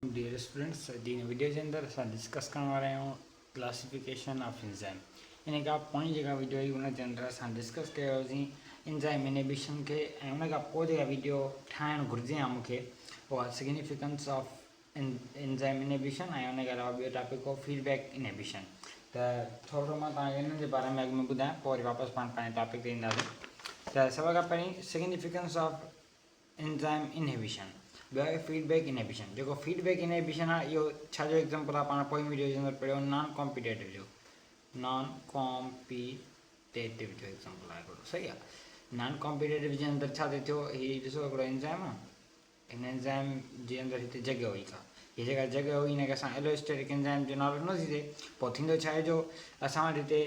Dear students दिन video के अंदर अस डिस्कस करने वाले हैं क्लासिफिकेशन ऑफ एंजाइम इन का पोई जो वीडियो हुई उन अंदर अस डिस्कस कयोसीं एंजाइम इनहिबिशन के उन वीडियो ठाहिणु घुरिजे आ मूंखे उहा सिग्निफिकेंस ऑफ एंजाइम इनहिबिशन ऐं उन अलावा ॿियो टॉपिक हो फीडबैक इनहिबिशन। तो थोरो मां तव्हांखे इन्हनि जे बारे में अॻु में ॿुधायां पोइ वरी वापसि पाण पंहिंजे टॉपिक ते ईंदासीं। त सभ खां पहिरीं सिग्निफिकेंस ऑफ एंजाइम इनहिबिशन ॿियो आहे फीडबैक इनहिबिशन। जो फीडबैक इनहिबिशन आहे इहो छाजो एग्जाम्पल आहे पाण पोइ वीडियो जे अंदरि पढ़ियो नॉन कॉम्पिटेटिव जो एग्जाम्पल आहे हिकिड़ो सही आहे। नॉन कॉम्पिटेटिव जे अंदरि छा थियो हीउ ॾिसो हिकिड़ो एंजाइम आहे हिन एंजाइम जे अंदरि हिते जॻह हुई का हीअ जेका जॻह हुई हिनखे असां एलोस्टेरिक एंजाइम जो नालो नथी थिए पोइ थींदो छा आहे जो असां वटि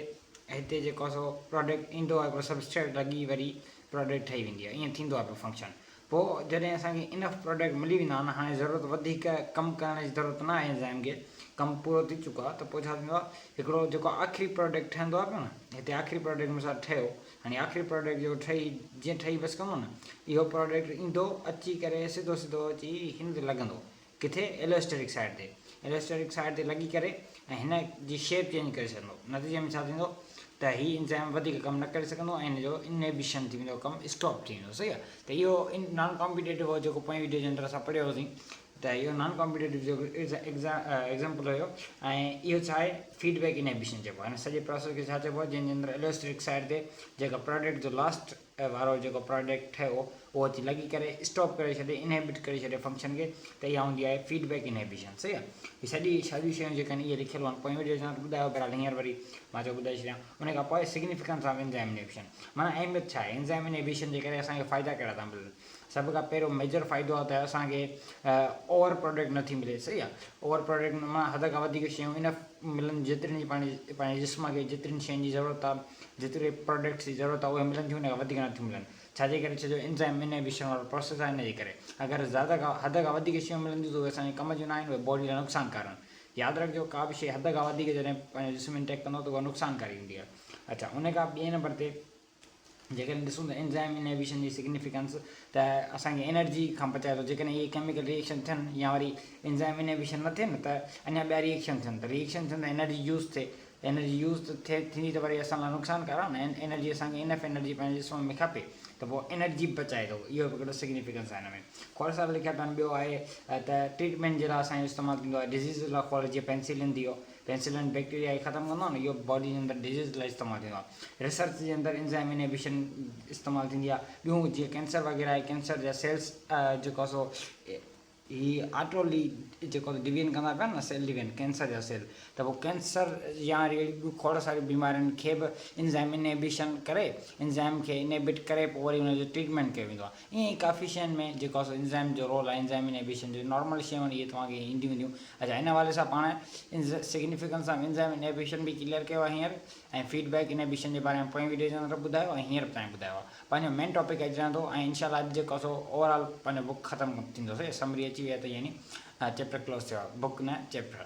हिते जेको सो प्रोडक्ट ईंदो आहे हिकिड़ो सबस्ट्रेट लॻी वरी प्रोडक्ट ठही वेंदी आहे ईअं थींदो आहे पियो फंक्शन। पोइ जॾहिं असांखे इनफ प्रोडक्ट मिली वेंदा आहिनि हाणे ज़रूरत वधीक कमु करण जी ज़रूरत न आहे एंजाइम खे कमु पूरो थी चुको आहे त पोइ छा थींदो आहे हिकिड़ो जेको आख़िरी प्रोडक्ट ठहंदो आहे पियो न हिते आख़िरी प्रोडक्ट मूंसां ठहियो हाणे आख़िरी प्रोडक्ट जो ठही जीअं ठही बसि कंदो न इहो प्रोडक्ट ईंदो अची करे सिधो सिधो अची हिन ते लॻंदो किथे एलोस्टेरिक साइड ते लॻी करे ऐं हिन जी शेप चेंज करे छॾंदो नतीजे में छा थींदो त हीउ एंजाइम वधीक कमु न करे सघंदो ऐं हिनजो इनहिबिशन थी वेंदो कमु स्टॉप थी वेंदो सही आहे। त इहो नॉन कॉम्पिटेटिव हो जेको पोइ वीडियो जे अंदरि असां पढ़ियो होसीं त इहो नॉन कॉम्पिटेटिव जो एग्ज़ाम्पल हुयो ऐं इहो छा आहे फीडबैक इनहिबिशन चइबो आहे। हिन सॼे प्रोसेस खे छा चइबो आहे जंहिंजे अंदरि एलोस्टेरिक साइड ते जेका प्रोडक्ट जो लास्ट वारो जेको प्रोडक्ट ठहियो उहो अची लॻी करे स्टॉप करे छॾे इनहिबिट करे छॾे फंक्शन खे त इहा हूंदी आहे फीडबैक इनहिबिशन सही आहे। हीअ साॻियूं शयूं जेके आहिनि इहे लिखियलु आहिनि पोइ वीडियो में ॿुधायो बहरहाल हींअर वरी मां चयो ॿुधाए छॾियां उन खां पोइ सिग्निफिकेंस ऑफ एंजाइम इनहिबिशन माना अहमियत छा आहे एंजाइम इनहिबिशन जे करे असांखे फ़ाइदा कहिड़ा था मिलनि। सभ खां पहिरियों मेजर फ़ाइदो आहे त असांखे ओवर प्रोडक्ट नथी मिले सही आहे। ओवर प्रोडक्ट मां हद खां वधीक शयूं इनफ मिलनि जेतिरनि जी पंहिंजे जिस्म खे जेतिरनि शयुनि जी ज़रूरत आहे जेतिरे प्रोडक्ट्स जी ज़रूरत आहे उहे मिलनि थियूं उन खां वधीक नथियूं मिलनि छाजे करे छो जो एंजाइम इनहिबिशन वारो प्रोसेस आहे हिन जे करे अगरि हद खां वधीक शयूं मिलंदियूं त उहे असांजे कम जूं न आहिनि उहे बॉडी लाइ नुक़सानकार आहिनि। यादि रखिजो का बि शइ हद खां वधीक जॾहिं पंहिंजो जिस्म इंटेक कंदो त उहा नुक़सानकारी हूंदी आहे। अच्छा उन खां ॿिए नंबर ते जेकॾहिं ॾिसूं त एंजाइम इनहिबिशन जी सिग्निफिकेंस त असांखे एनर्जी खां बचाए थो जेकॾहिं इहे केमिकल रिएक्शन थियनि या वरी एंजाइम इनहिबिशन न थियनि त अञा ॿिया रिएक्शन थियनि त एनर्जी यूज़ थिए एनर्जी यूज़ थींदी त वरी असां लाइ नुक़सानकार आहे न एनर्जी असांखे इनफ एनर्जी पंहिंजे जिस्म में खपे त पोइ एनर्जी बचाए थो इहो हिकिड़ो सिग्निफिकेंस आहे हिन में। खोड़ सारा लिखिया पिया आहिनि ॿियो आहे त ट्रीटमेंट जे लाइ असांजो इस्तेमालु थींदो आहे डिज़ीज़ लाइ खोड़ जीअं पेंसिलिन थी वियो पेंसिलिन बैक्टीरिया खे ख़तमु कंदो आहे न इहो बॉडी जे अंदरि डिज़ीज़ लाइ इस्तेमालु थींदो आहे। रिसर्च जे अंदरि एंजाइम इनहिबिशन इस्तेमालु थींदी आहे ॿियूं जीअं कैंसर वग़ैरह आहे कैंसर जा सेल्स जेको सो हीअ ऑटोली जेको डिवीजन कंदा पिया न सेल डिवीजन कैंसर जा सेल त पोइ कैंसर या ॿियूं खोड़ सारियूं बीमारियुनि खे बि एंजाइम इनहिबिशन करे एंजाइम खे इनहिबिट करे पोइ वरी हुनजो ट्रीटमेंट कयो वेंदो आहे। ईअं ई काफ़ी शयुनि में जेको आहे एंजाइम जो रोल आहे एंजाइम इनहिबिशन जो नॉर्मल शयूं इहे तव्हांखे ईंदियूं वेंदियूं। अच्छा हिन हवाले सां पाण सिग्निफिकेंस ऑफ एंजाइम इनहिबिशन बि क्लियर कयो आहे हींअर ऐं फीडबैक इनहिबिशन जे बारे में पोइ वीडियो जे अंदरि ॿुधायो ऐं हींअर ताईं ॿुधायो आहे पंहिंजो मेन टॉपिक अची रहंदो ऐं इनशाला अॼु जेको सो ओवरऑल पंहिंजो बुक ख़तमु थींदो समरी अची वई आहे त यानी चैप्टर क्लोज़ थियो आहे बुक न चैप्टर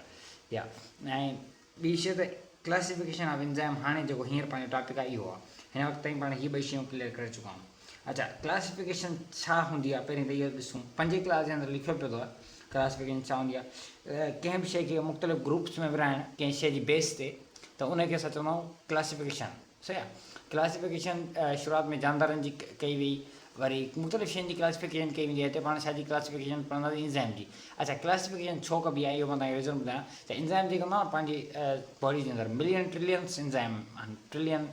या ऐं ॿी शइ त क्लासिफिकेशन ऑफ एंजाइम हाणे जेको हींअर पंहिंजो टॉपिक आहे इहो आहे हिन वक़्त ताईं पाण हीअ ॿई शयूं क्लियर करे चुका आहियूं। अच्छा क्लासिफिकेशन छा हूंदी आहे पहिरीं त इहो ॾिसूं 5 क्लास जे अंदरि लिखियो पियो अथव क्लासिफिकेशन छा हूंदी आहे कंहिं बि शइ खे मुख़्तलिफ़ ग्रुप्स में विराइणु कंहिं शइ जी बेस ते त उनखे असां चवंदा आहियूं क्लासिफिकेशन सही आहे। क्लासिफिकेशन शुरूआत में जानदारनि जी कई वई वरी मुख़्तलिफ़ शयुनि जी क्लासिफिकेशन कई वेंदी आहे हिते पाण छाजी क्लासिफिकेशन पढ़ंदासीं एंजाइम जी। अच्छा क्लासिफिकेशन छो कबी आहे इहो मां तव्हांखे रीज़न ॿुधायां त एंजाइम जेको आहे न पंहिंजी बॉडी जे अंदरि मिलियन ट्रिलियंस एंजाइम आहिनि ट्रिलियन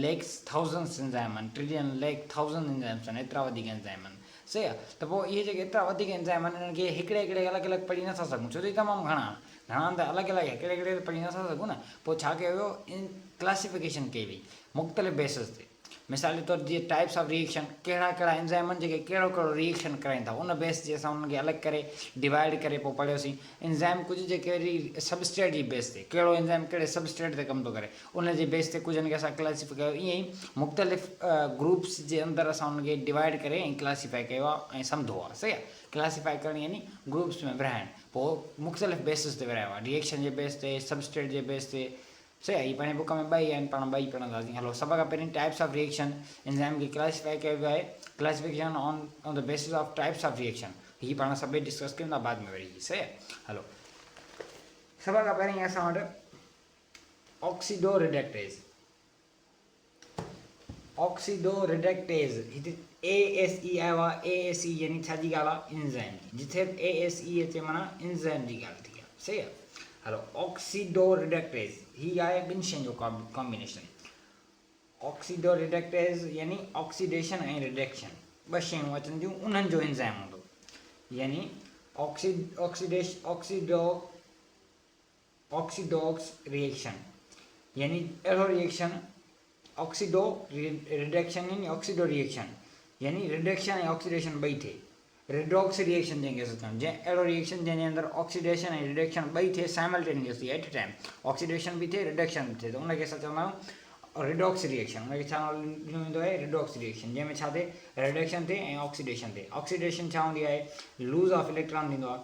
लेक्स थाउज़ंड्स एंजाइम आहिनि ट्रिलियन लेक थाउज़ंड एंजाइम्स आहिनि एतिरा वधीक एंजाइम आहिनि सही आहे। त पोइ इहे जेके एतिरा वधीक एंजाइम आहिनि इन्हनि खे हिकिड़े अलॻि अलॻि पढ़ी नथा सघूं छो जो तमामु घणा त अलॻि अलॻि हिकिड़े पढ़ी नथा सघूं न पोइ छा कयो वियो इन क्लासिफिकेशन कई वई मुख़्तलिफ़ बेसिस ते मिसाल जे तौर जीअं टाइप्स ऑफ रिएक्शन कहिड़ा एंजाइम आहिनि जेके कहिड़ो रिएक्शन कराइनि था उन बेस जे असां उनखे अलॻि करे डिवाइड करे पोइ पढ़ियोसीं एंजाइम कुझु जेके सबस्ट्रेट जी बेस ते कहिड़ो एंजाइम कहिड़े सबस्ट्रेट ते कमु थो करे उन जे बेस ते कुझु खे असां क्लासिफाई कयो ईअं ई मुख़्तलिफ़ ग्रुप्स जे अंदरि असां उनखे डिवाइड करे ऐं क्लासिफाई कयो आहे ऐं सम्झो आहे सही आहे। क्लासिफाई करणु यानी ग्रुप्स में विराइणु पोइ मुख़्तलिफ़ बेसिस ते विरायो आहे रिएक्शन जे बेस ते सबस्ट्रेट जे बेस ते सही आहे। हीअ पंहिंजे बुक में ॿई आहिनि पाण ॿई पढ़ंदासीं हलो सभ खां पहिरीं टाइप्स ऑफ रिएक्शन एंजाइम खे क्लासिफाई कयो वियो आहे classification on the basis of types of reaction ही पाण सभई डिस्कस कयूं था बाद में वरी सही आहे। हलो सभा खां पहिरीं असां वटि ऑक्सीडो रिडक्टेज हिते ASE आयो आहे। ASE यानी छाजी ॻाल्हि आहे एंजाइम जी, जिथे ASE अचे माना एंजाइम जी ॻाल्हि थी आहे सही आहे। हलो ऑक्सीडो रिडक्टेज ही आहे ॿिनि शयुनि जो कॉम्बिनेशन। ऑक्सीडो रिडक्टेज यानी ऑक्सीडेशन ऐं रिडक्शन ॿ शयूं अचनि थियूं उन्हनि जो एंजाइम हूंदो, यानी ऑक्सीडोक्स रिएक्शन यानी अहिड़ो रिएक्शन ऑक्सीडो रिडक्शन यानी ऑक्सीडो रिएक्शन यानी रिडक्शन ऐं ऑक्सीडेशन ॿई थिए। रिडॉक्स रिएक्शन जंहिंखे असां चऊं, अहिड़ो रिएक्शन जंहिंजे अंदरि ऑक्सीडेशन ऐं रिडक्शन ॿई थिए simultaneously at a time, oxidation बि थिए रिडक्शन बि थिए, त उनखे असां चवंदा आहियूं रिडॉक्स रिएक्शन। उनखे छा ॾिनो वेंदो आहे रिडॉक्स रिएक्शन, जंहिंमें छा थिए रिडक्शन थिए ऐं ऑक्सीडेशन थिए। ऑक्सीडेशन छा हूंदी आहे लूज़ ऑफ इलेक्ट्रॉन थींदो आहे,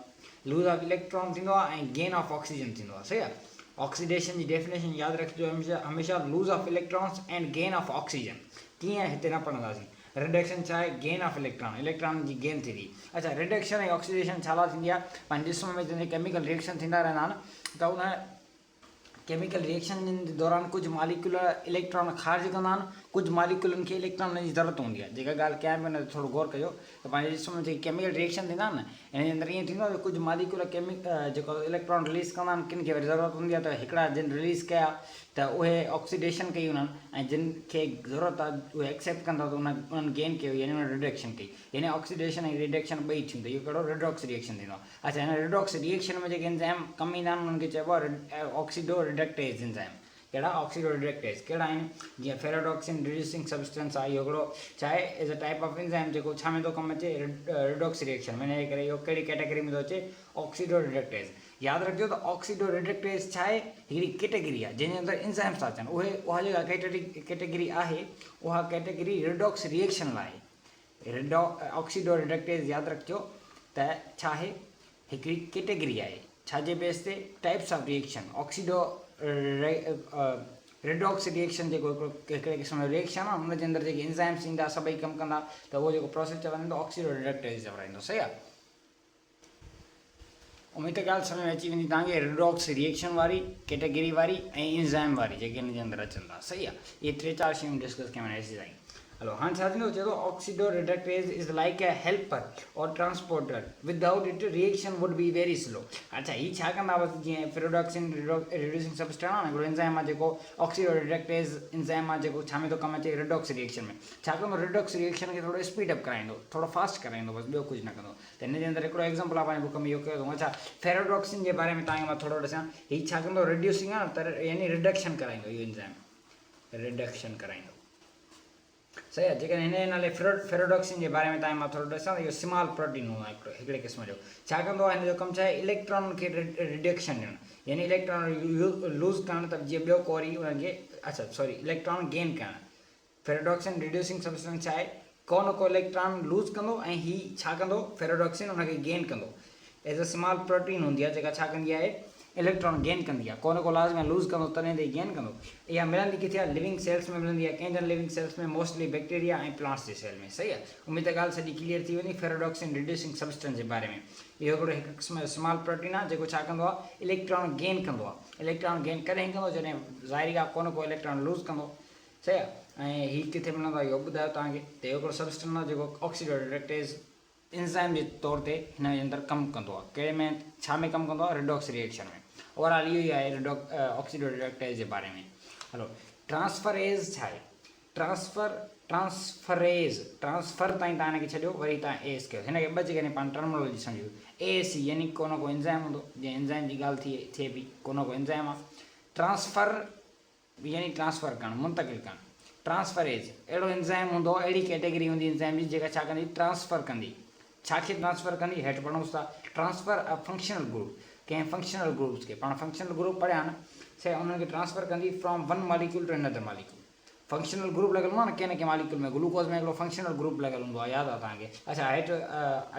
लूज़ ऑफ इलेक्ट्रॉन थींदो आहे ऐं गेन ऑफ ऑक्सीजन थींदो आहे सही आहे। ऑक्सीडेशन जी डेफिनेशन यादि रखिजो हमेशह loss of electrons and gain of oxygen. कीअं हिते न पढ़ंदासीं। रिडक्शन छा आहे गेन ऑफ इलेक्ट्रॉन जी गेन थी थी। अच्छा रिडक्शन ऐं ऑक्सीडेशन छा थींदी आहे पंहिंजे जिस्म में जंहिंजे केमिकल रिएक्शन थींदा रहंदा आहिनि त उन केमिकल रिएक्शन जे दौरान कुझु मालिक्यूल इलेक्ट्रॉन ख़ारिज कंदा आहिनि, कुझु मालिक्यूलनि खे इलेक्ट्रॉन जी ज़रूरत हूंदी आहे। जेका ॻाल्हि कयां पियो न थोरो गौर कयो त पंहिंजे जिस्म में जेके केमिकल रिएक्शन थींदा आहिनि न हिन जे अंदरि ईअं थींदो आहे त कुझु मालिक्यूल जेको इलेक्ट्रॉन रिलीज़ कंदा आहिनि किन खे वरी ज़रूरत हूंदी आहे त हिकिड़ा जिन रिलीज़ कया त उहे ऑक्सीडेशन कई उन्हनि ऐं जिन खे ज़रूरत आहे उहे एक्सेप्ट कंदा त उन्हनि गेन कयो यानी उन्हनि रिडक्शन कई, यानी ऑक्सीडेशन ऐं रिडक्शन ॿई थींदो। इहो कहिड़ो रिडॉक्स रिएक्शन थींदो आहे। अच्छा हिन रिडॉक्स रिएक्शन में जेके एंजाइम कम ईंदा आहिनि उन्हनि खे चइबो आहे ऑक्सीडो रिडक्टेज एंजाइम। कहिड़ा ऑक्सीडो रिडक्टेज कहिड़ा आहिनि जीअं फेराडॉक्सिन रिड्यूसिंग सब्सटेंस आहे, इहो हिकिड़ो छा आहे as a type of enzyme जेको छा में थो कमु अचे रिडॉक्स रिएक्शन में, हिन करे इहो कहिड़ी कैटेगरी में थो अचे ऑक्सीडो रिडक्टेज। यादि रखिजो त ऑक्सीडो रिडक्टेज छा आहे हिकिड़ी कैटेगरी आहे जंहिंजे अंदरि एंजाइम्स था अचनि, उहा जेका कैटेगरी आहे उहा कैटेगरी रिडॉक्स रिएक्शन लाइ ऑक्सीडो रिडक्टेज यादि रखिजो त छा आहे हिकिड़ी कैटेगरी आहे छाजे बेस ते types of reaction. Oxido redox reaction जेको हिकिड़े क़िस्म जो रिएक्शन आहे हुनजे अंदरि जेके एंजाइम्स ईंदा सभई कमु कंदा त उहो जेको प्रोसेस चवंदो ऑक्सीडो रिडक्टेज चवंदो सही आहे। उमेद त ॻाल्हि सम्झ में अची वेंदी तव्हांखे रिडॉक्स रिएक्शन वारी कैटेगरी वारी ऐं एंजाइम वारी जेके हिन जे अंदरि अचनि था सही आहे। इहे टे चारि शयूं डिस्कस कयूं आहिनि एसी ताईं। हलो हाणे छा थींदो चए थो oxidoreductase is like a helper और transporter, without it reaction would be very slow. अच्छा हीअ छा कंदा बसि जीअं फेराडॉक्सिन रिड्यूसिंग सब्सटेंस आहे न हिकिड़ो एंजाइम आहे जेको ऑक्सीडो रिडक्टेज एंजाइम आहे जेको छा में थो कमु अचे रिडॉक्स रिएक्शन में। छा कंदो रिडॉक्स रिएक्शन खे थोरो स्पीड अप कराईंदो, थोरो फास्ट कराईंदो, बसि ॿियो कुझु न कंदो। त हिन जे अंदरि हिकिड़ो एग्ज़ाम्पल आहे पंहिंजे बुक में इहो कयो अथऊं। अच्छा फेराडॉक्सिन जे बारे में तव्हांखे मां थोरो ॾिसां, हीअ छा कंदो रिड्यूसिंग आहे न त यानी रिडक्शन कराईंदो, इहो एंजाइम रिडक्शन कराईंदो सही आहे। जेकॾहिं हिन जे नाले फेराडॉक्सिन जे बारे में तव्हांखे मां थोरो ॾिसां त इहो स्मॉल प्रोटीन हूंदो आहे हिकिड़े क़िस्म जो। छा कंदो आहे हिन जो कमु छा आहे इलेक्ट्रॉन खे रिडक्शन ॾियणु, यानी इलेक्ट्रॉन लूज़ करणु त जीअं ॿियो को वरी उनखे इलेक्ट्रॉन गेन करणु। फेराडॉक्सिन रिड्यूसिंग सब्सटेंस छा आहे को न को इलेक्ट्रॉन लूज़ कंदो ऐं हीअ छा कंदो फेराडॉक्सिन उनखे गेन कंदो। एज़ अ स्मॉल प्रोटीन हूंदी आहे जेका छा कंदी आहे इलेक्ट्रॉन गेन कंदी आहे, को न को लाज़मी लूज़ कंदो तॾहिं त गेन कंदो। इहा मिलंदी किथे आहे लिविंग सेल्स में मिलंदी आहे, कंहिंजनि लिविंग सेल्स में मोस्टली बैक्टीरिया ऐं प्लांट्स जे सेल में सही आहे। उमेद त ॻाल्हि सॼी क्लियर थी वेंदी फेराडॉक्सिन रिड्यूसिंग सब्सटेंस जे बारे में। इहो हिकिड़ो हिकु क़िस्म जो स्मॉल प्रोटीन आहे जेको छा कंदो आहे इलेक्ट्रॉन गेन कंदो आहे। इलेक्ट्रॉन गेन कॾहिं कंदो जॾहिं ज़ाहिरी आहे को न को इलेक्ट्रॉन लूज़ कंदो सही आहे। ऐं हीअ किथे मिलंदो आहे इहो ॿुधायो तव्हांखे त इहो हिकिड़ो सब्सटेंस आहे जेको ऑक्सीडो रिडक्टेज एंजाइम जे तौर ते हिन जे अंदरि कमु कंदो आहे। कहिड़े में छा में कमु कंदो आहे रिडॉक्स रिएक्शन में। ओवरऑल इहो ई आहे ऑक्सीडो रिडक्टेज जे बारे में। हलो ट्रांसफरेज छा आहे ट्रांसफर ताईं तव्हां हिनखे छॾियो वरी तव्हां एस कयो, हिनखे ॿ जॻह पाण टर्मिनोलॉजी सम्झो। ASE यानी को न को एंजाइम हूंदो जीअं एंजाइम जी ॻाल्हि थिए पई को न को एंजाइम आहे। ट्रांसफर यानी ट्रांसफर करणु मुंतकिल करणु। ट्रांसफरेज अहिड़ो एंजाइम हूंदो अहिड़ी कैटेगरी हूंदी एंजाइम जी जेका छा कंदी ट्रांसफर कंदी। छा खे ट्रांसफर कंदी हेठि पढ़ूंसि था ट्रांसफर अ फंक्शनल ग्रुप, कंहिं फंक्शनल ग्रुप्स खे पाण फंक्शनल ग्रुप पढ़िया न से उन्हनि खे ट्रांसफर कंदी from one molecule to another molecule. Functional group लॻल हूंदो आहे न कंहिं न कंहिं मॉलिक्यूल में, ग्लूकोज में हिकिड़ो फंक्शनल ग्रुप लॻल हूंदो आहे यादि आहे तव्हांखे। अच्छा हेठि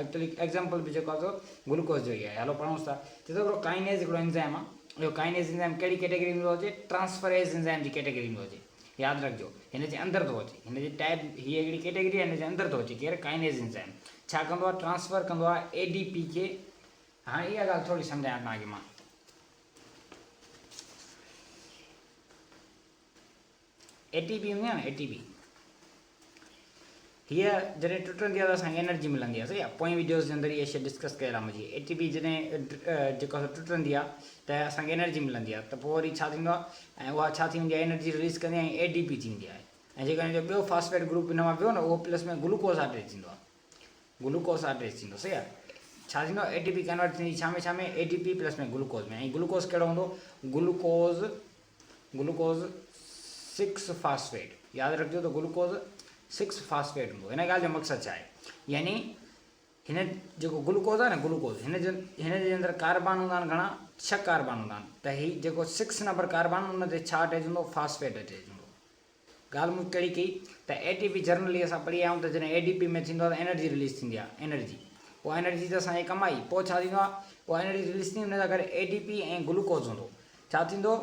एक्चुअली एग्जाम्पल बि जेको आहे ग्लूकोज जो ई आहे। हलो पढ़ूंसि था चए थो हिकिड़ो काइनेज हिकिड़ो एंजाइम आहे। इहो काइनेज एंजाइम कहिड़ी कैटेगरी में थो अचे ट्रांसफरेज एंजाइम जी कैटेगरी में थो अचे। यादि रखिजो हिन जे अंदरि थो अचे, हिन जी टाइप हीअ हिकिड़ी कैटेगरी आहे हिन जे अंदरि थो अचे केरु काइनेज एंजाइम। छा कंदो आहे ट्रांसफ़र कंदो आहे ADP खे। हाणे इहा ॻाल्हि थोरी सम्झायां तव्हांखे मां। ATP हूंदी आहे न ATP, हीअ जॾहिं टुटंदी आहे त असांखे एनर्जी मिलंदी आहे, सही आहे। पोइ वीडियोज़ जे अंदरि इहा शइ डिस्कस कयल आहे मुंहिंजी। ATP जॾहिं जेको आहे टुटंदी आहे त असांखे एनर्जी मिलंदी आहे, त पोइ वरी छा थींदो आहे ऐं उहा छा थींदी आहे एनर्जी रिलीज़ कंदी आहे ऐं ADP थींदी आहे। ऐं जेको हिन जो ॿियो फॉस्फेट ग्रुप हिन मां वियो न उहो प्लस में ग्लूकोस अटैच थींदो आहे, ग्लूकोस अटैच थींदो, सही आहे। छा थींदो ATP कन्वर्ट थींदी छा में ADP प्लस में ग्लूकोस में। ऐं ग्लूकोस कहिड़ो हूंदो ग्लूकोस 6 फॉस्फेट, यादि रखिजो त ग्लूकोस 6 फॉस्फेट हूंदो। हिन ॻाल्हि जो मक़सदु छा आहे, यानी हिन जेको ग्लूकोस आहे न ग्लूकोस हिन जे अंदरि कार्बन हूंदा आहिनि घणा 6 कार्बन हूंदा आहिनि, त हीउ जेको 6 नंबर कार्बन उन ते छा अटैच हूंदो फॉस्फेट अटैच हूंदो। ॻाल्हि मूं कहिड़ी कई त ATP जनरली असां पढ़ी आया आहियूं त जॾहिं ADP में थींदो आहे त एनर्जी रिलीज़ थींदी आहे, एनर्जी उहा एनर्जी त असांजी कमाई, पोइ छा थींदो आहे उहा एनर्जी रिलीज़ थींदी, हुन सां गॾु ADP ऐं ग्लूकोस हूंदो। छा थींदो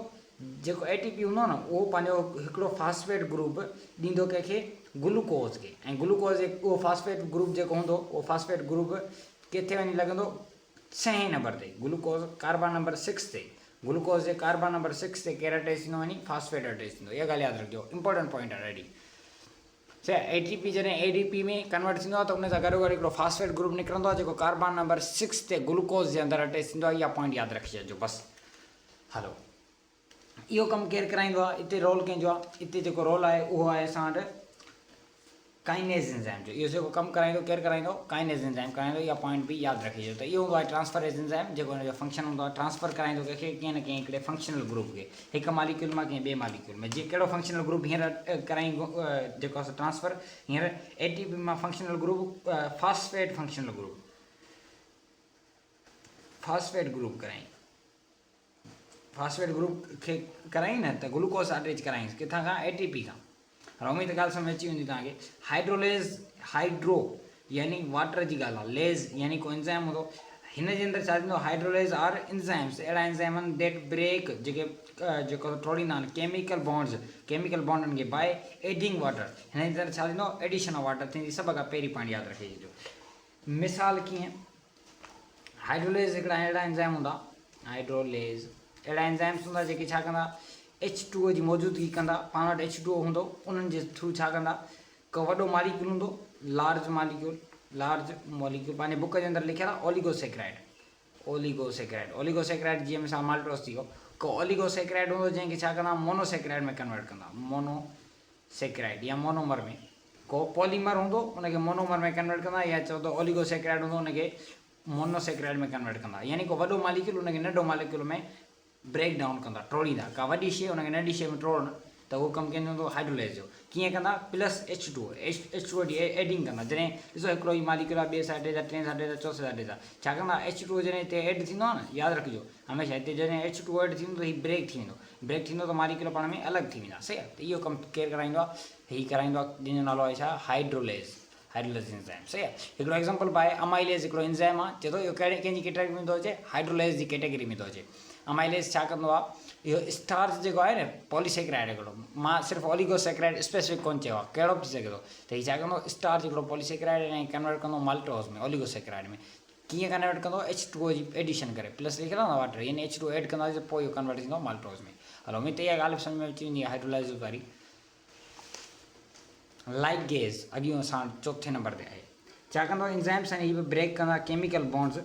जेको ATP हूंदो न उहो पंहिंजो हिकिड़ो फॉस्फेट ग्रुप ॾींदो कंहिंखे ग्लूकोस खे, ऐं ग्लूकोस उहो फॉस्फेट ग्रुप जेको हूंदो उहो फॉस्फेट ग्रुप किथे वञी लॻंदो 6 नंबर ते, ग्लूकोस कार्बन नंबर 6 ते, ग्लूकोस जे कार्बन नंबर 6 ते केरु अटैच थींदो वञी फॉस्फेट अटैच थींदो। इहा ॻाल्हि यादि रखिजो, इंपॉर्टेंट पॉइंट आहे ॾाढी। ATP जॾहिं ADP में कन्वर्ट थींदो आहे त उन सां गॾो गॾु हिकिड़ो फॉस्फेट ग्रुप निकिरंदो आहे जेको कार्बन नंबर 6 ते ग्लूकोस जे अंदरि अटैच थींदो आहे। इहा पॉइंट यादि रखी छॾिजो बसि। हलो, इहो कमु केरु कराईंदो आहे, हिते रोल कंहिंजो आहे, हिते जेको रोल आहे उहो आहे असां वटि काइनेज एंजाइम जो। इहो जेको कमु कराईंदो केरु कराईंदो, काइनेज एंजाइम कराईंदो। इहा पॉइंट बि यादि रखिजो। त इहो हूंदो आहे ट्रांसफरेज एंजाइम जेको हिन जो फंक्शन हूंदो आहे, ट्रांसफर कराईंदो कंहिंखे कंहिं न कंहिं हिकिड़े फंक्शनल ग्रुप खे, हिकु मालिक्यूल मां कंहिं ॿिए मालिक्यूल में। जीअं कहिड़ो फंक्शनल ग्रुप हींअर कराई जेको असां ट्रांसफर हींअर ATP मां functional group phosphate functional group phosphate group कराई, फॉस्फेट ग्रुप खे कराई न त ग्लूकोस अटैच कराईंसि किथां खां ATP खां। हाणे उमेद ॻाल्हि सम्झ अची वेंदी तव्हांखे। हाइड्रोलेज़ हाइड्रो यानी वाटर जी ॻाल्हि आहे, लेज़ यानी को एंजाइम हूंदो। हिन जे अंदरि छा थींदो हाइड्रोलेज़ आर एंजाइम्स, अहिड़ा एंजाइम आहिनि डेट ब्रेक जेको तोड़ींदा आहिनि केमिकल बॉन्डनि खे बाय एडिंग वाटर। हिन जे अंदरि छा थींदो एडिशन ऑफ वाटर थींदी। सभ खां पहिरीं पॉइंट यादि रखी छॾिजो। मिसाल कीअं, हाइड्रोलेज़ हिकिड़ा अहिड़ा एंजाइम हूंदा, हाइड्रोलेज़ अहिड़ा एंजाइम्स हूंदा जेके छा कंदा H2O जी मौजूदगी कंदा। पाण वटि H2O हूंदो, उन्हनि जे थ्रू छा कंदा, को वॾो मालिक्यूल हूंदो, लार्ज मॉलिक्यूल पंहिंजे बुक जे अंदरि लिखियल आहे ओलिगोसेक्राइड जीअं मिसाल माल्टोस थी वियो। को ओलिगोसेक्राइड हूंदो जंहिंखे छा कंदा मोनोसेक्राइड में कन्वर्ट कंदा, मोनोसेक्राइड या मोनोमर में। को पॉलीमर हूंदो उनखे मोनोमर में कन्वर्ट कंदा, या चओ त ओलिगोसेक्राइड हूंदो उनखे मोनोसेक्राइड में कन्वर्ट कंदा। यानी को वॾो मालिक्यूल उनखे नंढो मालिक्यूल में ब्रेक डाउन कंदा, टोड़ींदा। का वॾी शइ उनखे नंढी शइ में टोड़नि त उहो कमु कंदो हूंदो हाइड्रोलेज़ जो। कीअं कंदा, प्लस H2O जी एडिंग कंदा। जॾहिं ॾिसो हिकिड़ो ई मालिक्यूल आहे, ॿिए साइड जा, टे साइड जा, चौथे साइड जा, छा कंदा H2O जॾहिं हिते एड थींदो आहे न, यादि रखिजो हमेशह हिते जॾहिं H2O एड थींदो त हीउ ब्रेक थी वेंदो। ब्रेक थींदो त मालिक्यूल पाण में अलॻि थी वेंदा, सही आहे। त इहो कमु केरु कराईंदो आहे, हीउ कराईंदो आहे जंहिंजो नालो आहे छा हाइड्रोलेज़ एंजाइम, सही आहे। हिकिड़ो एग्ज़ाम्पल पाए अमाइलेज़ हिकिड़ो एंजाइम आहे, चए थो इहो कंहिंजी कैटेगरी में थो अचे, हाइड्रोलेज़ जी कैटेगरी में थो अचे। अमाइलेज़ छा कंदो आहे, इहो स्टार्च जेको आहे न पॉलीसेक्राइड हिकिड़ो, मां सिर्फ़ु ओलिगोसेक्राइड स्पेसिफिक कोन चयो आहे, कहिड़ो बि थी सघे थो। त हीउ छा कंदो स्टार्च हिकिड़ो पॉलीसेक्राइड ऐं कन्वर्ट कंदो माल्टोस में ओलिगोसेक्राइड में। कीअं कन्वर्ट कंदो H2O जी एडिशन करे, प्लस लिखियल आहे न वाटर, यानी H2O एड कंदासीं पोइ इहो कन्वर्ट थींदो माल्टोस में। हलो उमेद इहा ॻाल्हि सम्झ में अची वेंदी आहे हाइड्रोलाइज़ वारी। लाइगेज़ अॻियों असां चौथे नंबर ते आहे। छा कंदो एंजाइम्स आहिनि, हीअ बि ब्रेक कंदा केमिकल बॉन्ड्स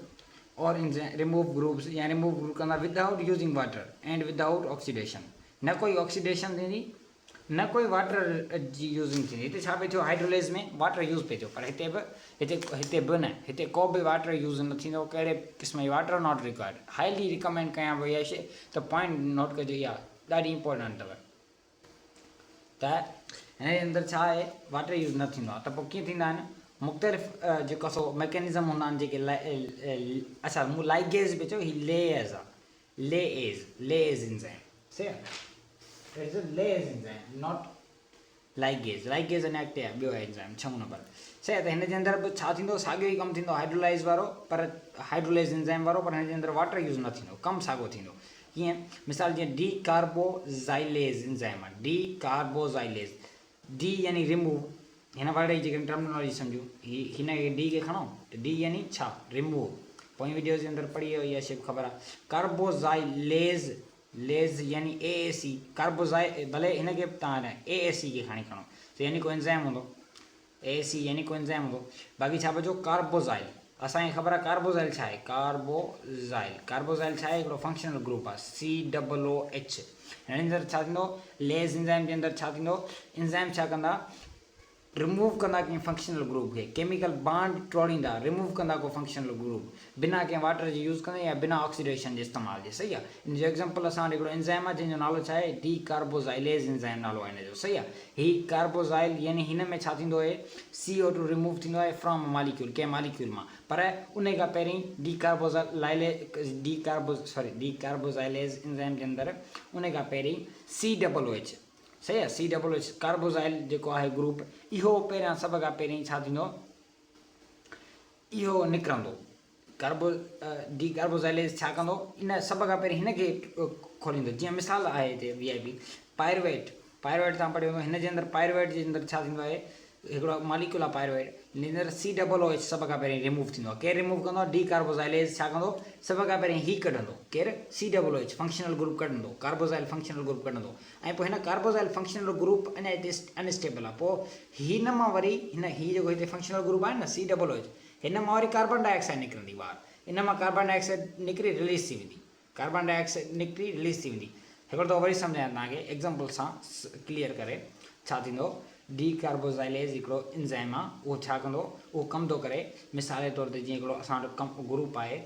और रिमूव ग्रुप्स, या रिमूव ग्रुप कंदा without using water and without oxidation. न कोई ऑक्सीडेशन थींदी, न कोई वाटर जी यूज़िंग थींदी। हिते छा पियो थियो हाइड्रोलेज़ में वाटर यूज़ पियो थियो, पर हिते बि न, हिते को बि वाटर यूज़ न थींदो। कहिड़े क़िस्म जी water not required. Highly recommend कयां पोइ इहा शइ, त पॉइंट नोट कजो, इहा ॾाढी इंपॉर्टेंट अथव। त हिन जे अंदरि छा आहे वाटर यूज़ न थींदो आहे, त पोइ कीअं थींदा आहिनि मुख़्तलिफ़ जेको सो मैकेनिज़म हूंदा आहिनि जेके अच्छा मूं लाइगेज़ बि चयो, हीउ लेएज़ आहे, लेएज़ एंजाइम, सही आहे। It's a lyase enzyme not ligase अञा अॻिते आहे, ॿियो आहे एंजाइम 6 नंबर, सही आहे। त हिन जे अंदरि बि छा थींदो साॻियो ई कमु थींदो हाइड्रोलाइज़ वारो, पर हाइड्रोलेज़ एंजाइम वारो, पर हिन जे अंदरि वाटर यूज़ न थींदो, कमु साॻियो थींदो। कीअं, मिसाल जीअं डी कार्बोज़ाइलेज़ एंजाइम आहे, डी कार्बोज़ाइलेज़, डी यानी रिमूव, हिन वर्ड जी जेकॾहिं टर्मिनोलॉजी सम्झो हिन डी खे खणो त डी यानी छा रिमूव पोइ वीडियो जे अंदरि पढ़ी इहा शेप ख़बर आहे कार्बोज़ाइलेज़ लेज़ यानी AAC कार्बोज़ाइ भले हिनखे तव्हां AAC खे खणी खणो त यानी को एंज़ाइम हूंदो AAC यानी को एंज़ाइम हूंदो बाक़ी छा बचो कार्बोज़ाइल असांखे ख़बर आहे कार्बोज़ाइल छा आहे कार्बोज़ाइल छा आहे हिकिड़ो फंक्शनल ग्रुप आहे COOH हिन जे अंदरि छा थींदो लेज़ एंज़ाइम जे अंदरि छा थींदो एंज़ाइम छा कंदा रिमूव कंदा कंहिं फंक्शनल ग्रुप खे केमिकल बॉन्ड तोड़ींदा रिमूव कंदा को फंक्शनल ग्रुप बिना कंहिं वाटर जी यूज़ कंदे या बिना ऑक्सीडेशन जे इस्तेमाल जे सही आहे इन जो एग्जांपल असां वटि हिकिड़ो एंज़ाइम आहे जंहिंजो नालो छा आहे डी कार्बोज़ाइलेज़ एंज़ाइम नालो आहे हिन जो सही आहे हीउ कार्बोज़ाइल यानी हिन में छा थींदो आहे CO2 रिमूव थींदो आहे फ्रॉम मालिक्यूल कंहिं मालिक्यूल मां पर उन खां पहिरीं डी कार्बोज़ाइलेज़ एंज़ाइम जे अंदरि उन खां पहिरीं COOH सही आहे COOH कार्बोज़ाइल जेको आहे ग्रुप इहो पहिरियां सभ खां पहिरीं छा थींदो इहो निकिरंदो डी कार्बोज़ाइलेज़ छा कंदो इन सभ खां पहिरीं हिनखे खोलींदो जीअं मिसाल आहे हिते VIP पायरुवेट तव्हां पढ़ियो हूंदो हिन जे अंदरि पायरुवेट जे अंदरि छा थींदो आहे हिकिड़ो मालिक्यूल आहे पायरुवेट हिन जे अंदरि COOH सभ खां पहिरीं रिमूव थींदो आहे केरु रिमूव कंदो डी कार्बोज़ाइलेज़ छा कंदो सभ खां पहिरीं ही कढंदो केरु COOH फंक्शनल ग्रुप कढंदो कार्बोज़ाइल फंक्शनल ग्रुप कढंदो ऐं पोइ हिन कार्बोज़ाइल फंक्शनल ग्रुप अञा हिते अनस्टेबल आहे पोइ हिन मां वरी ही जेको हिते फंक्शनल ग्रुप आहे न COOH हिन मां वरी कार्बन डाइऑक्साइड निकिरंदी ॿाहिरि इन मां कार्बन डाइऑक्साइड निकिरी रिलीज़ थी वेंदी कार्बन डाइऑक्साइड निकिरी रिलीज़ थी वेंदी हिकिड़ो दफ़ो वरी सम्झायां तव्हांखे एग्ज़ाम्पल सां क्लियर करे छा थींदो डी कार्बोज़ाइलेज़ हिकिड़ो एंज़ाइम आहे उहो छा कंदो उहो कमु थो करे मिसाल जे तौर ते जीअं हिकिड़ो असां वटि ग्रुप आहे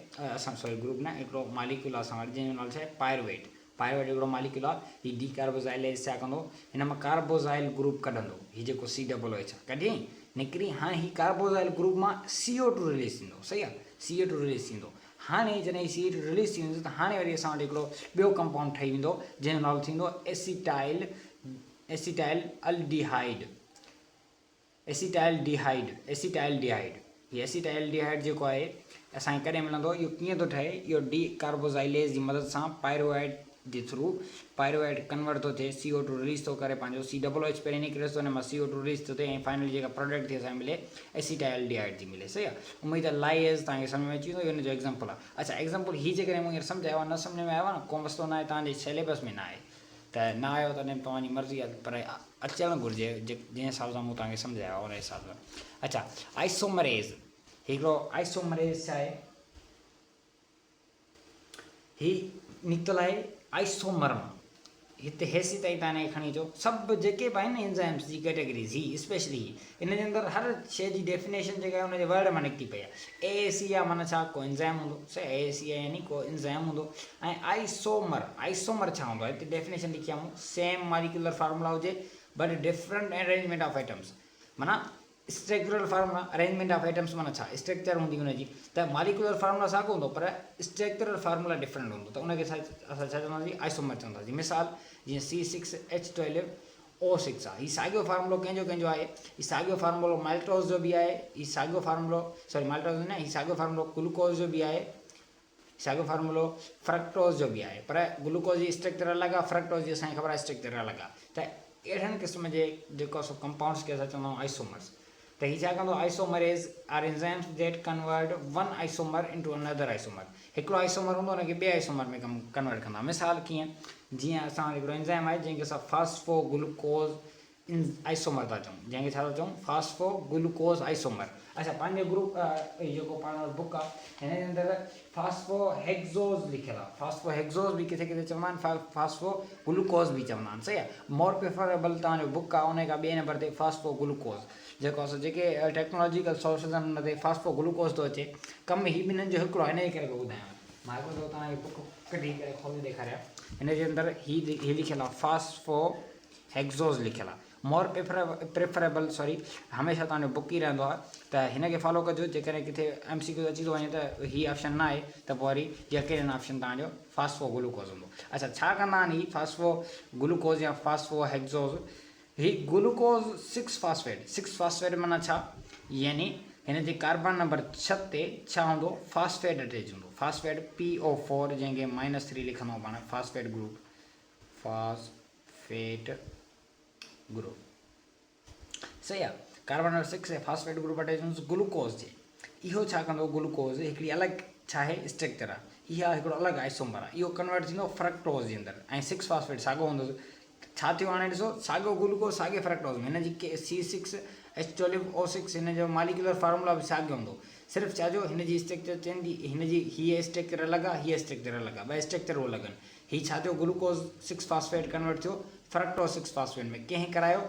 ग्रुप न हिकिड़ो मालिक्यूल आहे असां वटि जंहिंजो नालो छा आहे पायरुवेट हिकिड़ो मालिक्यूल आहे हीउ डी कार्बोज़ाइलेज़ छा कंदो हिन मां कार्बोज़ाइल ग्रुप कढंदो हीउ जेको COOH आहे कढियईं निकिरी हाणे हीउ कार्बोज़ाइल ग्रुप मां CO2 रिलीज़ थींदो सही आहे CO2 रिलीज़ थींदो हाणे जॾहिं CO2 रिलीज़ थी वेंदो त हाणे वरी असां वटि हिकिड़ो ॿियो कंपाउंड ठही वेंदो जंहिंजो नालो थींदो एसिटाइलडिहाइड हीउ एसिटाइलडिहाइड जेको आहे असांखे कॾहिं मिलंदो इहो कीअं थो ठहे इहो डी कार्बोज़ाइलेज़ जी मदद सां पायरुवेट जे थ्रू पायरुवेट कन्वर्ट थो थिए CO2 रिलीज़ थो करे पंहिंजो COOH पहिरीं निकिरे थो हुन मां CO2 रिलीज़ थो थिए ऐं फाइनल जेका प्रोडक्ट थी असांखे मिले एसिटाइलडिहाइड जी मिले सही आहे उमेद आहे लाइएज़ तव्हांखे सम्झ में अची वेंदो हिन जो एग्ज़ाम्पल आहे अच्छा एग्ज़ाम्पल हीअ जेकॾहिं मूं हींअर सम्झायो आहे न सम्झ में आयो आहे न को मसइलो न आहे तव्हांजे सिलेबस में न आहे त न आयो तॾहिं तव्हांजी मर्ज़ी आहे पर अचणु घुरिजे जंहिं हिसाब सां मूं तव्हांखे सम्झायो उन हिसाब सां अच्छा आइसोमरेज़ हिकिड़ो आइसोमरेज़ छा आहे हीउ निकितल आहे आइसोमर मां हिते हेसी ताईं तव्हां खणी अचो सभु जेके बि आहिनि एंज़ाइम्स जी कैटेगरीज़ ही स्पेशली इन जे अंदरि हर शइ जी डेफिनेशन जेका आहे हुनजे वर्ड मां निकिती पई आहे AAC आहे माना छा को एंज़ाइम हूंदो सही AAC आहे यानी को एंज़ाइम हूंदो ऐं आइसोमर छा हूंदो आहे हिते डेफिनेशन लिखी आहे मूं सेम मालिक्यूलर फार्मूला हुजे but different arrangement of atoms माना structural formula arrangement of atoms माना छा स्ट्रक्चर हूंदी हुनजी त मालिक्यूलर फार्मूला साॻियो हूंदो पर स्ट्रक्चरल फार्मूला डिफरेंट हूंदो त उनखे असां छा चवंदासीं आइसोमर चवंदासीं मिसाल जीअं C6H12O6 आहे हीउ साॻियो फार्मूलो कंहिंजो आहे हीउ साॻियो फार्मूलो माल्टोज़ जो बि आहे हीउ साॻियो फार्मूलो माल्टोज़ न हीउ साॻियो फार्मूलो ग्लूकोज़ जो बि आहे साॻियो फार्मूलो फ्रक्टोज़ जो बि आहे पर ग्लूकोज़ जी स्ट्रक्चर अलॻि आहे फ्रक्टोज़ जी असांखे ख़बर आहे स्ट्रक्चर अलॻि आहे त अहिड़नि क़िस्म जे जेको असां कंपाउंड्स खे असां चवंदा आहियूं आइसोमर्स त हीउ छा कंदो isomerases are enzymes that convert one isomer into another isomer हिकिड़ो आइसोमर हूंदो हुनखे ॿिए आइसोमर में कन्वर्ट कंदा मिसाल कीअं जीअं असां हिकिड़ो एंज़ाइम आहे जंहिंखे असां फास्फोग्लूकोज़ आइसोमर था चऊं जंहिंखे छा था चऊं फास्फोग्लूकोज़ आइसोमर अच्छा पंहिंजे ग्रुप जेको पाण वटि बुक आहे हिन जे अंदरि फास्फोहेक्सोज़ लिखियलु आहे फास्फोहेक्सोज़ बि किथे किथे चवंदा आहिनि फास्फोग्लूकोज़ बि चवंदा आहिनि सही आहे मोर प्रिफरेबल तव्हांजो बुक आहे उन खां ॿिए नंबर ते फास्फोग्लूकोज़ जेको असां जेके टेक्नोलॉजिकल सोर्सिस आहिनि हुन ते फास्फोग्लूकोज़ थो अचे कमु ही ॿिन्हिनि जो हिकिड़ो हिन जे करे ॿुधायां मां हिकिड़ो दफ़ो तव्हांखे बुक कढी करे खोले ॾेखारियां हिन जे अंदरि ही लिखियलु आहे फास्फोहेक्सोज़ लिखियलु आहे मोर प्रिफरेबल हमेशह तव्हांजो बुक ई रहंदो आहे त हिनखे फॉलो कजो जेकॾहिं किथे MCQ अची थो वञे त हीअ ऑप्शन न आहे त पोइ वरी यकीनन ऑप्शन तव्हांजो फास्फोग्लूकोज़ हूंदो अच्छा छा कंदा आहिनि हीअ फास्फोग्लूकोज़ या फास्फोहेक्सोज़ ही ग्लूकोज़ 6 फास्फेट माना छा यानी हिन जे कार्बन नंबर 6 ते छा हूंदो फास्फेट अटैच हूंदो फास्फेट PO4 जंहिंखे -3 लिखंदो पाण फास्फेट ग्रुप सही आहे कार्बन नंबर 6 है फॉस्फेट ग्रुप अटैच ग्लूकोज जे इहो छा कंदो ग्लूकोज हिकिड़ी अलॻि छा आहे स्ट्रक्चर आहे इहा हिकिड़ो अलॻि आइसोमर आहे इहो कन्वर्ट थींदो फ्रक्टोज जे अंदरि ऐं 6 फॉस्फेट साॻियो हूंदो छा थियो हाणे ॾिसो साॻियो ग्लूकोज साॻे फ्रक्टोज में हिनजी C6H12O6 हिन जो मालिकुलर फार्मूला बि साॻियो हूंदो सिर्फ़ु छा जो हिन जी स्ट्रक्चर चवंदी हिनजी हीअ स्ट्रक्चर अलॻि आहे हीअ स्ट्रक्चर अलॻि आहे ॿ स्ट्रक्चर उहो लॻनि हीअ छा थियो ग्लूकोज 6 फॉस्फेट कन्वर्ट थियो फ्रक्टोज 6 फॉस्फेट में कंहिं करायो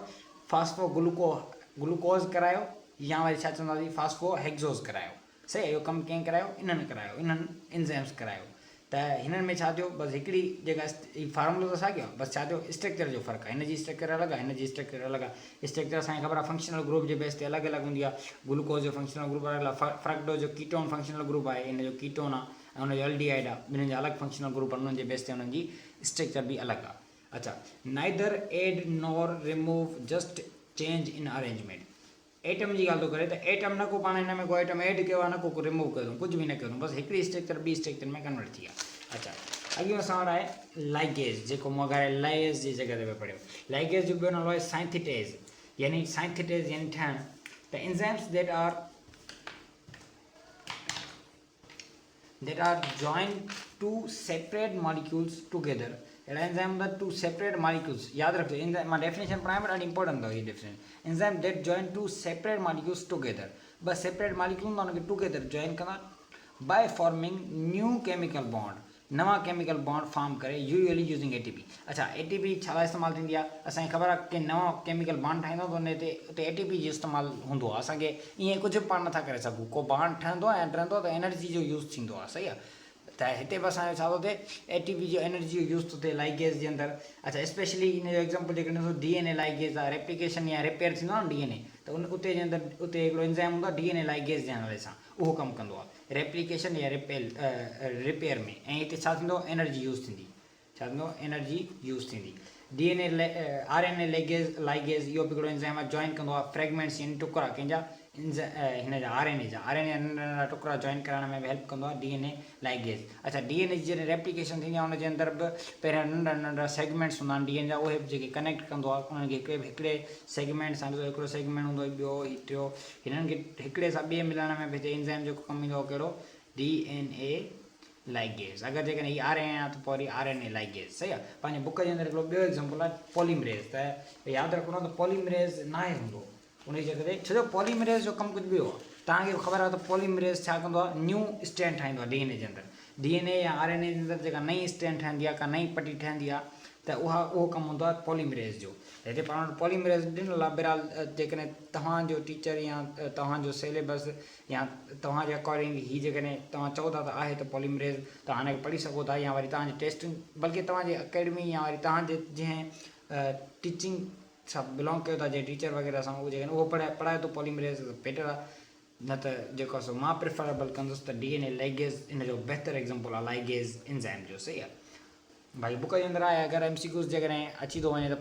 ग्लूकोज करायो या वरी छा चवंदासीं फास्फोहेक्सोज करायो सही आहे इहो कमु कंहिं करायो इन्हनि करायो इन्हनि एंजाइम्स करायो त हिननि में छा थियो बसि हिकिड़ी जेका फार्मूलो त साॻियो आहे बसि छा थियो स्ट्रक्चर जो फ़र्क़ु आहे हिन जी स्ट्रक्चर अलॻि आहे हिन जी स्ट्रक्चर अलॻि आहे स्ट्रक्चर असांखे ख़बर आहे फंक्शनल ग्रुप जे बेस ते अलॻि अलॻि हूंदी आहे ग्लूकोज जो फंक्शनल ग्रुप अलॻि आहे फ्रक्टोज जो कीटोन फंक्शनल ग्रुप आहे हिन जो कीटोन आहे ऐं हुनजो एल्डिहाइड आहे ॿिन्हिनि जा अलॻि फंक्शनल ग्रुप आहिनि उन्हनि जे बेस ते हुननि जी स्ट्रक्चर बि अलॻि आहे अच्छा neither add nor remove just change in arrangement atom जी ॻाल्हि थो करे त एटम न को पाण हिन में को एटम एड कयो आहे न को रिमूव कयो कुझु बि न कयो बसि हिकिड़ी स्ट्रक्चर ॿी स्ट्रक्चर में कन्वर्ट थी आहे अच्छा अॻियो असां वटि आहे लाइगेज जेको मूं अॻाड़े लाइएज जी जॻह ते पियो पढ़ियो लाइगेज जो ॿियो नालो आहे साइंथिटेज यानी ठहिणु त enzymes that are joined to separate molecules together अहिड़ा एंजाइम हूंदा टू सेपरेट मॉलिक्यूल्स यादि रखिजो एंजाइम मां डेफिनेशन पढ़ायां पर ॾाढी इंपॉर्टेंट अथव हीअ definition enzyme that join two separate molecules together ॿ सेपरेट मॉलिक्यूल हूंदा हुनखे टुगेदर जॉइन कंदा by forming new chemical bond नवा केमिकल बॉन्ड फॉर्म करे यूजुअली यूजिंग ATP अच्छा ATP छा लाइ इस्तेमालु थींदी आहे असांखे ख़बर आहे की नओं केमिकल बॉन्ड ठाहींदो त हुन ते उते ATP जो इस्तेमालु हूंदो आहे असांखे ईअं कुझु बि पाण नथा करे सघूं को बॉन्ड ठहंदो आहे ऐं ठहंदो त एनर्जी जो यूज़ थींदो आहे सही आहे त हिते बि असांजो छा थो थिए ATP जो एनर्जी जो यूज़ थो थिए लाइगेज जे अंदरि अच्छा स्पेशली इन जो एग्ज़ाम्पल जेके ॾिसो DNA लाइगेज आहे रेप्लिकेशन या रिपेयर थींदो आहे न DNA त उन उते जे अंदरि उते हिकिड़ो एंजाइम हूंदो आहे DNA लाइगेज जे नाले सां उहो कमु कंदो आहे रेप्लिकेशन या रिपेयर में ऐं हिते छा थींदो एनर्जी यूज़ थींदी छा थींदो एनर्जी यूज़ थींदी DNA RNA लाइगेज इहो बि हिकिड़ो एंजाइम आहे जॉइन कंदो आहे फ्रेगमेंट्स यानी टुकड़ा कंहिंजा हिन जा RNA नंढा टुकड़ा जॉइन करण में बि हेल्प कंदो आहे DNA लाइगेज अच्छा DNA जी जॾहिं रेप्लिकेशन थींदी आहे हुनजे अंदरि बि पहिरियां नंढा नंढा सेगमेंट्स हूंदा आहिनि DNA जा उहे बि जेके कनेक्ट कंदो आहे उन्हनि खे हिकिड़े सेगमेंट सां हिकिड़ो सेगमेंट हूंदो ॿियो टियों हिननि खे हिकिड़े सां ॿिए मिलाइण में बि हिते एंजाइम जेको कमु ईंदो आहे कहिड़ो DNA लाइगेज अगरि जेकॾहिं हीअ RNA आहे त पोइ वरी RNA लाइगेज सही आहे पंहिंजे बुक जे अंदरि हिकिड़ो ॿियो एग्ज़ाम्पल आहे पॉलीमरेज त यादि रखणो त पॉलीमरेज न आहे हूंदो उनजी जॻह ते छो जो पॉलीमरेज जो कमु कुझु ॿियो आहे तव्हांखे ख़बर आहे त पॉलीमरेज छा कंदो आहे न्यू स्ट्रैंड ठाहींदो आहे DNA जे अंदरि DNA या RNA जे अंदरि जेका नई स्ट्रैंड ठहंदी आहे का नई पटी ठहंदी आहे त उहो कमु हूंदो आहे पॉलीमरेज जो हिते पाण वटि पॉलीमरेज ॾिनल आहे बहरहाल जेकॾहिं तव्हांजो टीचर या तव्हांजो सिलेबस या तव्हांजे अकॉर्डिंग हीअ जेकॾहिं तव्हां चओ था त आहे त पॉलीमरेज तव्हां हिनखे पढ़ी सघो था या वरी तव्हांजे टेस्ट बल्कि तव्हांजे अकेडमी या वरी तव्हांजे जंहिं टीचिंग सां बिलोंग कयो था जंहिं टीचर वग़ैरह सां उहो जेकॾहिं उहो पढ़ाए थो पॉलीमरेज बेटर आहे न त जेको आहे सो मां प्रिफरेबल कंदुसि त DNA लाइगेज इन जो बहितर एग्ज़ाम्पल आहे लाइगेज एंजाइम जो सही आहे भाई बुक जे अंदरि आहे अगरि MCQs जेकॾहिं अची थो वञे त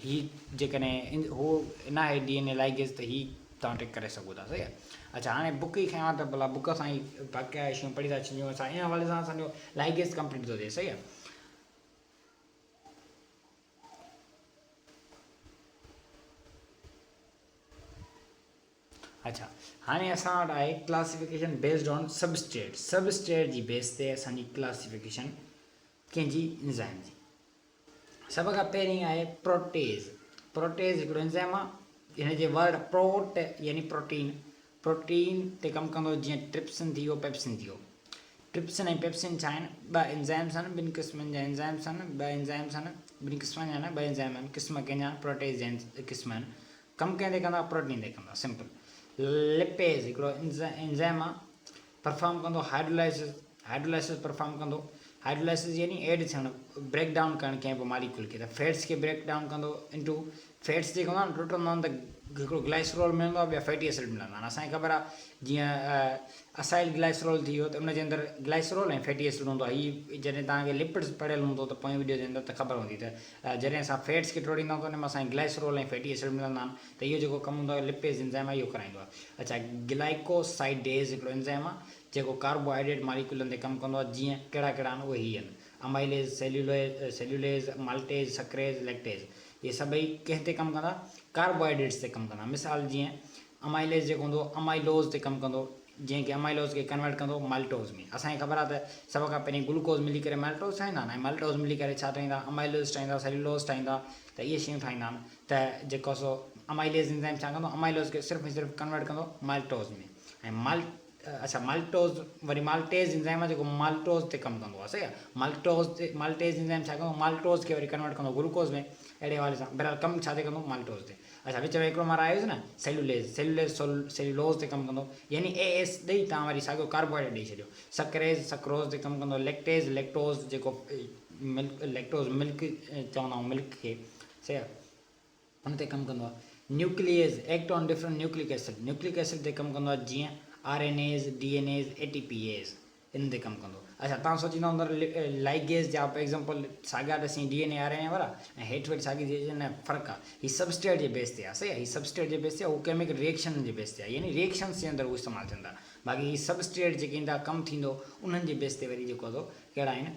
हीअ जेकॾहिं हू न आहे DNA लाइगेज त हीअ तव्हां टिक करे सघो था सही आहे अच्छा हाणे बुक ई खयां त भला बुक सां ई बाक़ी शयूं पढ़ी था अचूं असां इन हवाले सां असांजो लाइगेज कंप्लीट थो थिए सही आहे अच्छा हाणे असां वटि आहे क्लासिफिकेशन बेस्ड ऑन सबस्टेट जी बेस ते असांजी क्लासिफिकेशन कंहिंजी एंजाइम जी सभ खां पहिरीं आहे प्रोटेज़ हिकिड़ो एंजाइम आहे हिन जे वर्ड प्रोट यानी प्रोटीन ते कमु कंदो जीअं ट्रिप्सिन थी वियो पेप्सिन थी वियो ट्रिप्सिन ऐं पेप्सिन छा आहिनि ॿ एंजाइम्स आहिनि ॿिनि क़िस्मनि जा एंजाइम्स आहिनि ॿ एंजाइम्स आहिनि ॿिनि क़िस्मनि जा आहिनि ॿ एंजाइम आहिनि क़िस्म कंहिंजा प्रोटेज़ जा क़िस्म आहिनि कमु कंहिं ते कंदा प्रोटीन ते कंदा सिंपल लिपेज़ हिकिड़ो एंजाइम आहे परफॉर्म कंदो हाइड्रोलाइसिस परफॉर्म कंदो हाइड्रोलाइसिस यानी एड थियणु ब्रेक डाउन करणु कंहिं बि मॉलिक्यूल खे त फैट्स खे ब्रेक डाउन कंदो इंटू फैट्स जेके हूंदा आहिनि टुटंदा आहिनि त हिकिड़ो ग्लाइसरोल मिलंदो आहे ॿिया फैटी एसिड मिलंदा आहिनि असांखे ख़बर आहे जीअं असाइल ग्लाइसरोल थी वियो त उनजे अंदरि ग्लाइसरोल ऐं फैटी एसिड हूंदो आहे हीअ जॾहिं तव्हांखे लिपिड्स पढ़ियल हूंदो त पोइ वीडियो जे अंदरि त ख़बर हूंदी त जॾहिं असां फैट्स खे टोड़ींदा आहियूं त उन में असांखे ग्लाइसरोल ऐं फैटी एसिड मिलंदा आहिनि त इहो जेको कमु हूंदो आहे लिपेज़ एंजाइम आहे इहो कराईंदो आहे अच्छा ग्लाइकोसाइडेज़ हिकिड़ो एंजाइम आहे जेको कार्बोहाइड्रेट मॉलिक्यूलनि ते कमु कंदो आहे जीअं कहिड़ा आहिनि उहे हीअ आहिनि अमाइलेज़ सेल्यूलेज़ माल्टेज़ सक्रेज़ लैक्टेज़ ये सभई कंहिं ते कमु कंदा कार्बोहाइड्रेट्स ते कमु कंदा मिसाल जीअं अमाइलेज जेको हूंदो अमाइलोज़ ते कमु कंदो, जीअं कि अमाइलोज़ खे कन्वर्ट कंदो माल्टोज़ में। असांखे ख़बर आहे त सभ खां पहिरीं ग्लूकोज़ मिली करे माल्टोज़ ठाहींदा आहिनि, ऐं माल्टोज़ मिली करे छा ठाहींदा, अमाइलोज़ ठाहींदा, सेल्यूलोज़ ठाहींदा, त इहे शयूं ठाहींदा आहिनि। त जेको सो अमाइलेज़ एंजाइम छा कंदो, अमाइलोज़ खे सिर्फ़ु ऐं सिर्फ़ु कन्वर्ट कंदो माल्टोज़ में। ऐं माल्टोज़ वरी माल्टेज़ एंजाइम आहे जेको माल्टोज़ ते कमु कंदो आहे, सही आहे। माल्टेज़ एंजाइम छा कंदो, माल्टोज़ खे वरी कन्वर्ट कंदो ग्लूकोज़ में। अहिड़े हवाले सां बहरहाल कमु छा ते कंदो, माल्टोज़ ते। विच में हिकिड़ो मां आयुसि न सेल्यूलोज़ ते कमु कंदो, यानी AS ॾेई तव्हां वरी साॻियो कार्बोहाइड्रेट ॾेई छॾियो। सक्रोज़ ते कमु कंदो, लैक्टोज़ जेको लैक्टोज़ मिल्क चवंदा आहियूं मिल्क खे, सही आहे, उन ते कमु कंदो आहे। Nucleus act on different nucleic acid ते कमु कंदो आहे, जीअं RNAs DNAs ATPase इन ते कमु कंदो। तव्हां सोचींदा हूंदव लाइगेज जा फॉर एग्ज़ाम्पल साॻिया ॾिसी DNA RNA वारा, ऐं हेठि वरी साॻी न फ़र्क़ु आहे, हीअ सबस्ट्रेट जे बेस ते आहे, सही आहे। हीअ सबस्ट्रेट जे बेस ते आहे, उहो केमिकल रिएक्शन जे बेस ते आहे, यानी रिएक्शन्स जे अंदरि उहो इस्तेमालु थींदा। बाक़ी हीअ सबस्ट्रेट जेके ईंदा कमु थींदो उन्हनि जे बेस ते वरी जेको आहे कहिड़ा आहिनि,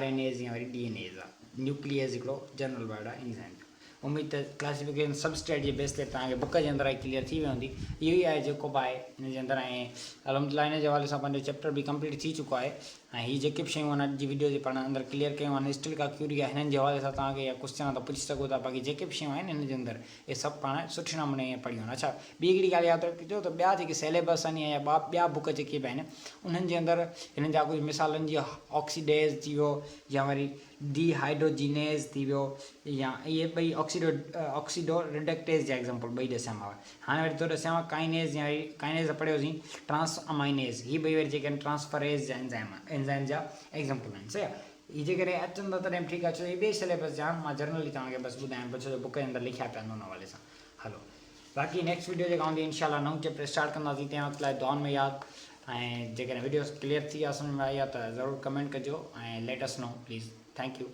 RNAs या वरी DNAs आहे। न्यूक्लियस हिकिड़ो जनरल वर्ड आहे एंजाइम। उम्मीद त क्लासिफिकेशन सबस्ट्रेट जे बेस ते तव्हांखे बुक जे अंदरि क्लियर थी वेंदी। इहो ई आहे जेको बि आहे हिन जे अंदरि। ऐं अलहमदिल्ला इन जे हवाले सां पंहिंजो चैप्टर बि कंप्लीट थी चुको आहे। ऐं हीअ जेके बि शयूं आहिनि अॼु जी वीडियो जे पाण अंदरि क्लियर कयूं आहिनि, स्टिल का क्यूरी आहे हिननि जे हवाले सां तव्हांखे या क्वेश्चन त पुछी सघो था। बाक़ी जेके बि शयूं आहिनि हिन जे अंदरि इहे सभु पाण सुठे नमूने पढ़ियूं आहिनि। ॿी हिकिड़ी ॻाल्हि यादि रखिजो त ॿिया जेके सिलेबस आहिनि या ॿिया बुक जेके बि आहिनि उन्हनि जे अंदरि हिननि जा कुझु मिसालनि जी ऑक्सीडेज़ थी वियो, या वरी डिहाइड्रोजिनेज़ थी वियो, या इहे ॿई ऑक्सीडो रिडक्टेज़ जा एग्ज़ाम्पल ॿई ॾसियामांव। हाणे वरी थो ॾसियामांव काइनेज़, या काइनेज़ पढ़ियोसीं, ट्रांस अमाइनेज़, हीअ ॿई वरी जेके आहिनि ट्रांसफरेज़ जा एंजाइम जा एग्ज़ाम्पल आहिनि, सही आहे। इहे जेकॾहिं अचनि था तॾहिं ठीकु आहे, छो इहे ॿिए सिलेबस जा आहिनि, मां जनरली तव्हांखे बसि ॿुधायां छो जो बुक जे अंदरि लिखिया पिया आहिनि उन हवाले सां। हलो, बाक़ी नेक्स्ट वीडियो जेका हूंदी इंशाल्लाह नओं चैप्टर स्टार्ट कंदासीं, तंहिं वक़्तु लाइ दुआउनि में यादि। ऐं जेकॾहिं वीडियो क्लियर थी आहे, सम्झ में आई आहे त ज़रूरु कमेंट कजो ऐं let us know please. Thank U.